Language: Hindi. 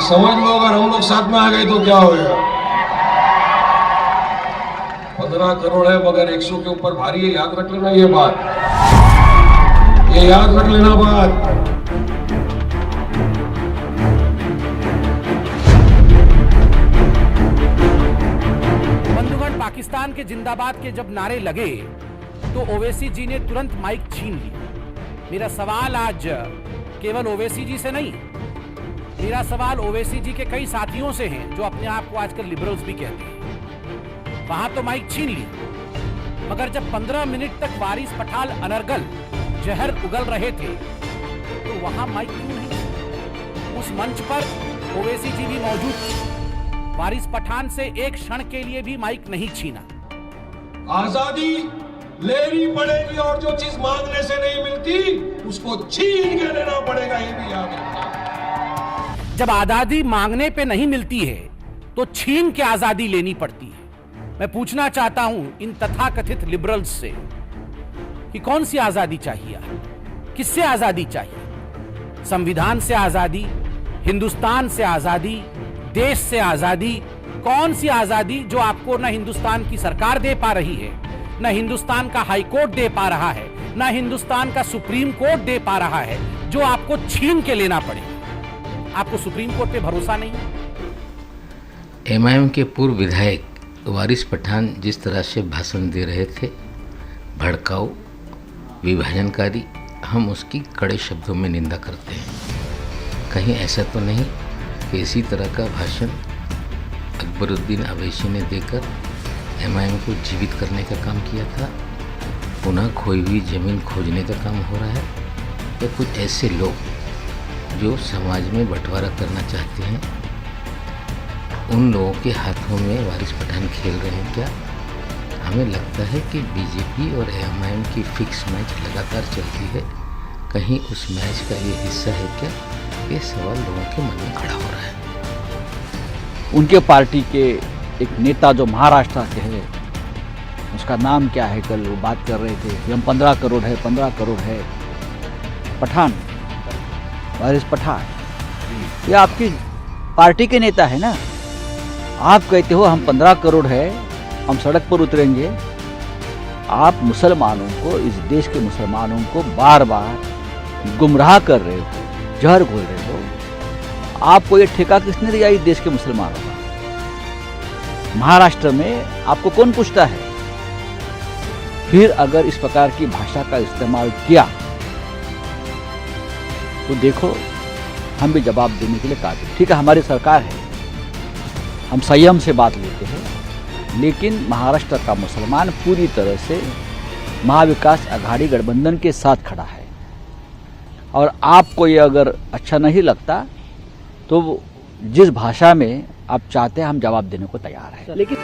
समझ लो अगर हम लोग साथ में आ गए तो क्या होगा। 15 करोड़ है मगर 100 के ऊपर भारी है, याद रख लेना ये बात, ये याद रख लेना बात। बंधुगण, पाकिस्तान के जिंदाबाद के जब नारे लगे तो ओवैसी जी ने तुरंत माइक छीन लिया। मेरा सवाल आज केवल ओवैसी जी से नहीं, मेरा सवाल ओवैसी जी के कई साथियों से है जो अपने आप को आजकल लिबरल्स भी कहते हैं। वहां तो माइक छीन लिया, मगर जब 15 मिनट तक वारिस पठान अनर्गल जहर उगल रहे थे तो वहां माइक क्यों नहीं? उस मंच पर ओवैसी जी भी मौजूद थे। वारिस पठान से एक क्षण के लिए भी माइक नहीं छीना। आजादी लेनी पड़ेगी और जो चीज मांगने से नहीं मिलती उसको छीन के लेना पड़ेगा, ये भी याद रखना। जब आजादी मांगने पे नहीं मिलती है तो छीन के आजादी लेनी पड़ती है। मैं पूछना चाहता हूं इन तथाकथित लिबरल्स से कि कौन सी आजादी चाहिए, किससे आजादी चाहिए? संविधान से आजादी, हिंदुस्तान से आजादी, देश से आजादी? कौन सी आजादी जो आपको न हिंदुस्तान की सरकार दे पा रही है, न हिंदुस्तान का हाई कोर्ट दे पा रहा है, न हिंदुस्तान का सुप्रीम कोर्ट दे पा रहा है, जो आपको छीन के लेना पड़ेगा? आपको सुप्रीम कोर्ट पे भरोसा नहीं? एमआईएम के पूर्व विधायक वारिस पठान जिस तरह से भाषण दे रहे थे, भड़काऊ, विभाजनकारी, हम उसकी कड़े शब्दों में निंदा करते हैं। कहीं ऐसा तो नहीं कि इसी तरह का भाषण अकबरुद्दीन अवैसी ने देकर एमआईएम को जीवित करने का काम किया था? पुनः खोई हुई जमीन खोजने का काम हो रहा है? या कुछ ऐसे लोग जो समाज में बंटवारा करना चाहते हैं, उन लोगों के हाथों में वारिस पठान खेल रहे हैं क्या? हमें लगता है कि बीजेपी और एमआईएम की फिक्स मैच लगातार चलती है। कहीं उस मैच का ये हिस्सा है क्या? ये सवाल लोगों के मन में खड़ा हो रहा है। उनके पार्टी के एक नेता जो महाराष्ट्र के हैं, उसका नाम क्या है, कल वो बात कर रहे थे कि हम 15 करोड़ है, 15 करोड़ है। पठान, वारिस पठान, ये आपकी पार्टी के नेता है ना? आप कहते हो हम 15 करोड़ है, हम सड़क पर उतरेंगे। आप मुसलमानों को, इस देश के मुसलमानों को बार बार गुमराह कर रहे हो, जहर घोल रहे हो। आपको ये ठेका किसने दिया इस देश के मुसलमानों का? महाराष्ट्र में आपको कौन पूछता है? फिर अगर इस प्रकार की भाषा का इस्तेमाल किया तो देखो, हम भी जवाब देने के लिए काबिल। ठीक है, हमारी सरकार है, हम संयम से बात लेते हैं, लेकिन महाराष्ट्र का मुसलमान पूरी तरह से महाविकास आघाड़ी गठबंधन के साथ खड़ा है। और आपको ये अगर अच्छा नहीं लगता तो जिस भाषा में आप चाहते हैं, हम जवाब देने को तैयार हैं। लेकिन